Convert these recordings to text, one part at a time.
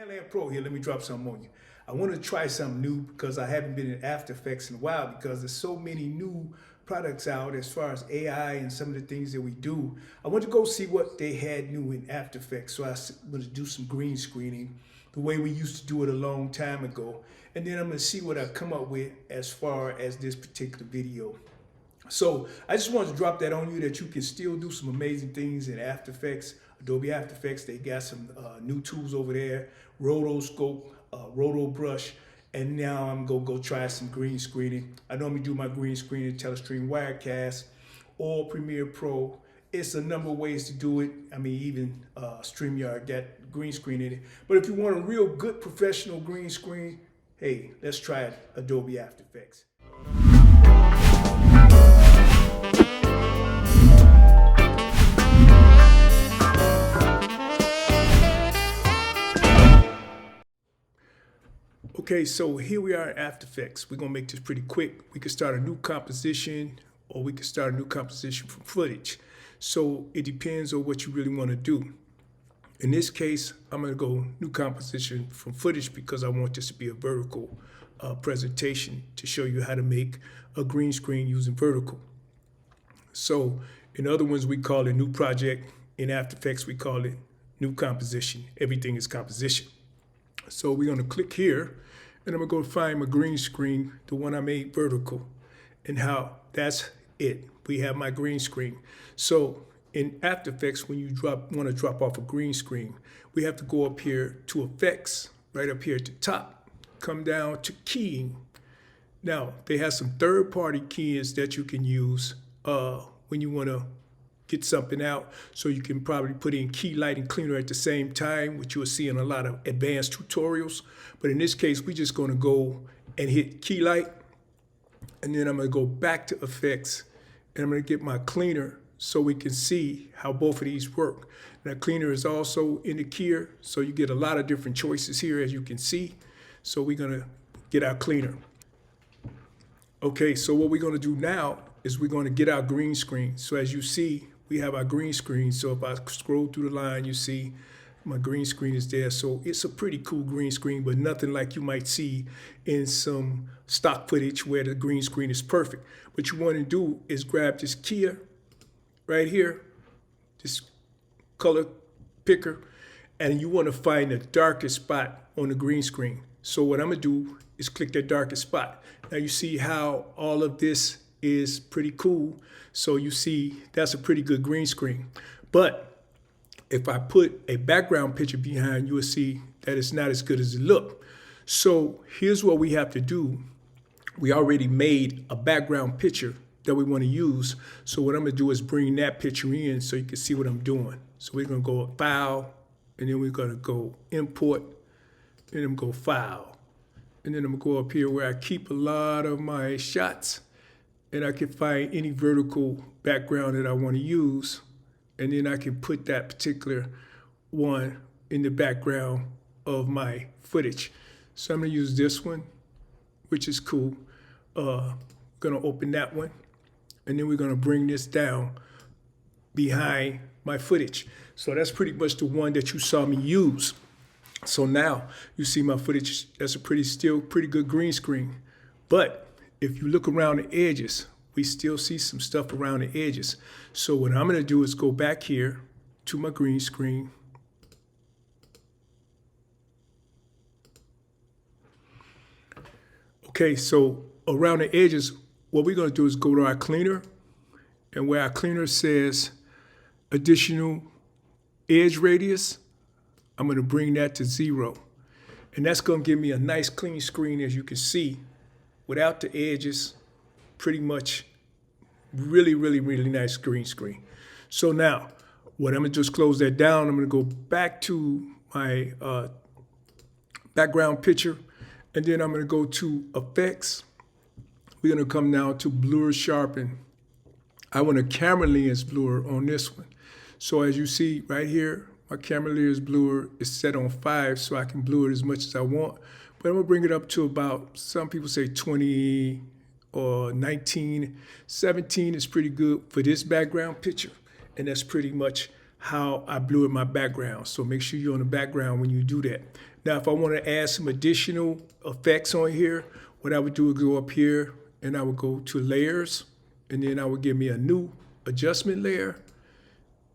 Landland Pro here. Let me drop something on you. I want to try something new because I haven't been in After Effects in a while because there's so many new products out as far as AI and some of the things that we do. I want to go see what they had new in After Effects. So I'm going to do some green screening the way we used to do it a long time ago. And then I'm going to see what I come up with as far as this particular video. So I just wanted to drop that on you that you can still do some amazing things in After Effects. Adobe After Effects, they got some new tools over there, rotoscope, roto brush, and now I'm gonna go try some green screening. I normally do my green screening in Telestream Wirecast or Premiere Pro. It's a number of ways to do it. I mean, even StreamYard got green screen in it. But if you want a real good professional green screen, hey, let's try it, Adobe After Effects. Okay, so here we are in After Effects. We're gonna make this pretty quick. We could start a new composition or we could start a new composition from footage. So it depends on what you really wanna do. In this case, I'm gonna go new composition from footage because I want this to be a vertical presentation to show you how to make a green screen using vertical. So in other ones, we call it new project. In After Effects, we call it new composition. Everything is composition. So we're gonna click here and I'm gonna go find my green screen, the one I made vertical, and how that's it. We have my green screen. So in After Effects, when you want to drop off a green screen, we have to go up here to Effects, right up here at the top, come down to Keying. Now, they have some third-party keys that you can use when you want to get something out. So you can probably put in key light and cleaner at the same time, which you'll see in a lot of advanced tutorials. But in this case, we're just going to go and hit key light. And then I'm going to go back to Effects. And I'm going to get my cleaner so we can see how both of these work. Now, cleaner is also in the keyer. So you get a lot of different choices here, as you can see. So we're going to get our cleaner. Okay, so what we're going to do now is we're going to get our green screen. So as you see, we have our green screen. So if I scroll through the line, you see my green screen is there. So it's a pretty cool green screen, but nothing like you might see in some stock footage where the green screen is perfect. What you want to do is grab this keyer right here, this color picker, and you want to find the darkest spot on the green screen. So what I'm going to do is click that darkest spot. Now you see how all of this is pretty cool. So you see that's a pretty good green screen. But if I put a background picture behind, you will see that it's not as good as it looked. So here's what we have to do. We already made a background picture that we want to use. So what I'm going to do is bring that picture in so you can see what I'm doing. So we're going to go File, and then we're going to go Import, and then go File. And then I'm going to go up here where I keep a lot of my shots, and I can find any vertical background that I want to use. And then I can put that particular one in the background of my footage. So I'm going to use this one, which is cool. Going to open that one. And then we're going to bring this down behind my footage. So that's pretty much the one that you saw me use. So now you see my footage. That's still pretty good green screen. But if you look around the edges, we still see some stuff around the edges. So what I'm going to do is go back here to my green screen. Okay, so around the edges, what we're going to do is go to our cleaner, and where our cleaner says additional edge radius, I'm going to bring that to 0. And that's going to give me a nice clean screen, as you can see, without the edges. Pretty much really, really, really nice green screen. So now, what I'm going to just close that down. I'm going to go back to my background picture, and then I'm going to go to Effects. We're going to come now to Blur Sharpen. I want a camera lens blur on this one. So as you see right here, my camera lens blur is set on 5, so I can blur it as much as I want. But I'm going to bring it up to about, some people say 20 or 19, 17 is pretty good for this background picture. And that's pretty much how I blew in my background. So make sure you're on the background when you do that. Now, if I want to add some additional effects on here, what I would do is go up here and I would go to layers, and then I would give me a new adjustment layer.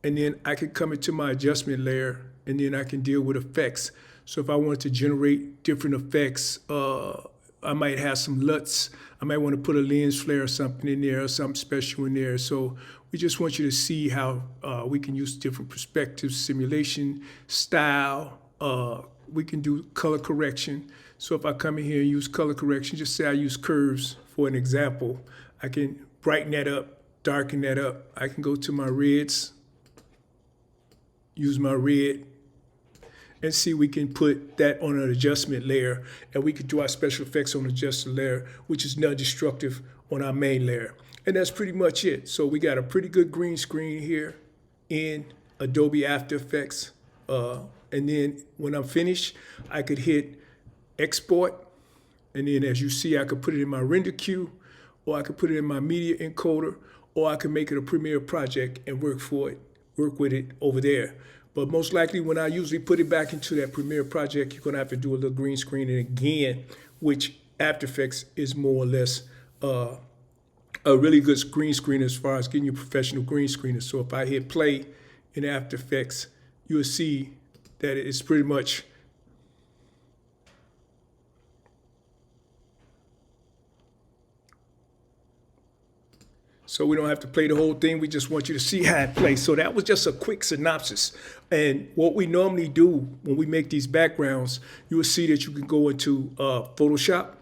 And then I can come into my adjustment layer, and then I can deal with effects. So if I wanted to generate different effects, I might have some LUTs. I might want to put a lens flare or something in there, or something special in there. So we just want you to see how we can use different perspectives, simulation, style. We can do color correction. So if I come in here and use color correction, just say I use curves for an example. I can brighten that up, darken that up. I can go to my reds, use my red, and see we can put that on an adjustment layer, and we can do our special effects on the adjustment layer, which is non-destructive on our main layer. And that's pretty much it. So we got a pretty good green screen here in Adobe After Effects. And then when I'm finished, I could hit export. And then as you see, I could put it in my render queue, or I could put it in my media encoder, or I could make it a Premiere project and work with it over there. But most likely when I usually put it back into that Premiere project, you're gonna have to do a little green screening again, which After Effects is more or less a really good green screen as far as getting your professional green screener. So if I hit play in After Effects, you'll see that it's pretty much so we don't have to play the whole thing. We just want you to see how it plays. So that was just a quick synopsis. And what we normally do when we make these backgrounds, you will see that you can go into Photoshop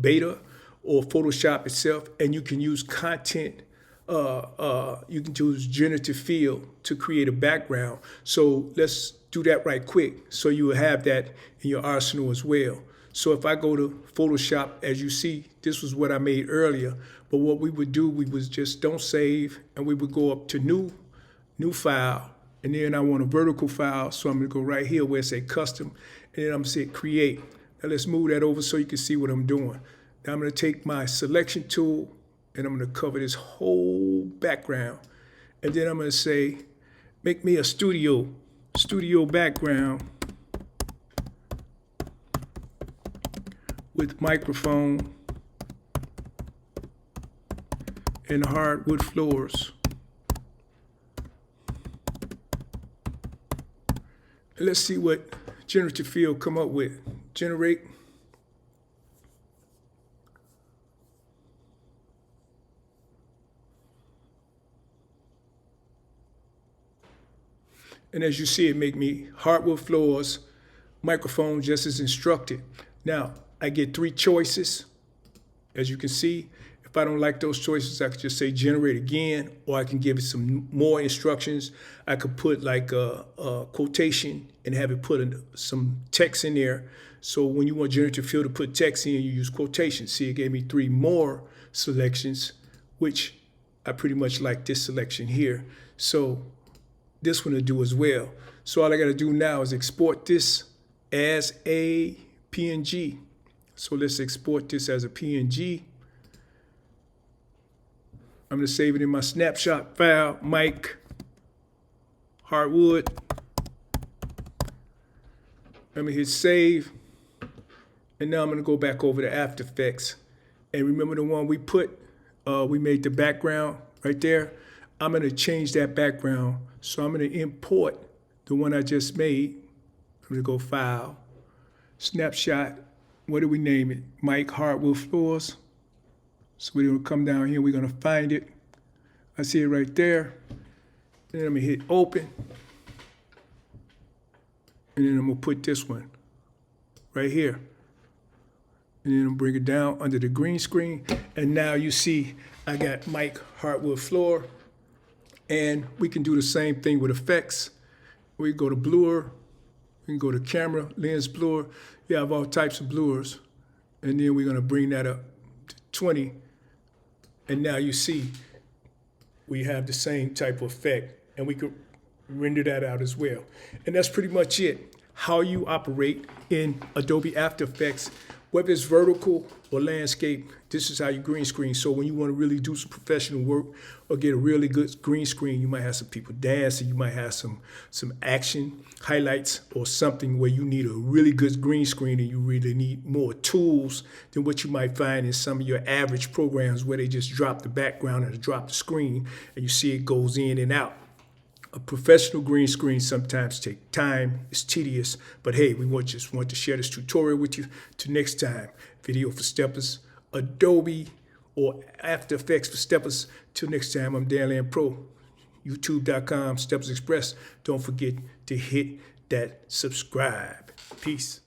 Beta, or Photoshop itself, and you can use content. You can use generative fill to create a background. So let's do that right quick, so you will have that in your arsenal as well. So if I go to Photoshop, as you see, this was what I made earlier. But what we would do, we would just don't save, and we would go up to new file, and then I want a vertical file. So I'm gonna go right here where it say custom, and then I'm gonna say create. Now let's move that over so you can see what I'm doing. Now I'm gonna take my selection tool, and I'm gonna cover this whole background. And then I'm gonna say, make me a studio background with microphone and hardwood floors. And let's see what generative fill come up with. Generate. And as you see, it make me hardwood floors, microphone just as instructed. Now, I get 3 choices. As you can see, if I don't like those choices, I could just say generate again, or I can give it some more instructions. I could put like a quotation and have it put some text in there. So when you want generative fill to put text in, you use quotations. See, it gave me 3 more selections, which I pretty much like this selection here. So this one to do as well. So all I gotta do now is export this as a PNG. So let's export this as a PNG. I'm gonna save it in my snapshot file, Mike Hardwood. I'm gonna hit save. And now I'm gonna go back over to After Effects. And remember the one we put, we made the background right there. I'm gonna change that background. So I'm gonna import the one I just made. I'm gonna go File, Snapshot. What do we name it? Mike Hardwood Floors. So we're gonna come down here, we're gonna find it. I see it right there. Then I'm gonna hit open. And then I'm gonna put this one right here. And then I'm gonna bring it down under the green screen. And now you see I got Mike Hardwood Floor. And we can do the same thing with effects. We go to blur, we can go to camera, lens blur. You have all types of blurs. And then we're gonna bring that up to 20. And now you see we have the same type of effect, and we could render that out as well. And that's pretty much it. How you operate in Adobe After Effects Whether it's vertical or landscape, this is how you green screen. So when you want to really do some professional work or get a really good green screen, you might have some people dancing, you might have some action highlights or something where you need a really good green screen and you really need more tools than what you might find in some of your average programs where they just drop the background and drop the screen and you see it goes in and out. A professional green screen sometimes takes time, it's tedious, but hey, we just want to share this tutorial with you. Till next time, video for steppers, Adobe or After Effects for steppers. Till next time, I'm Dan Pro, youtube.com, Steppers Express. Don't forget to hit that subscribe. Peace.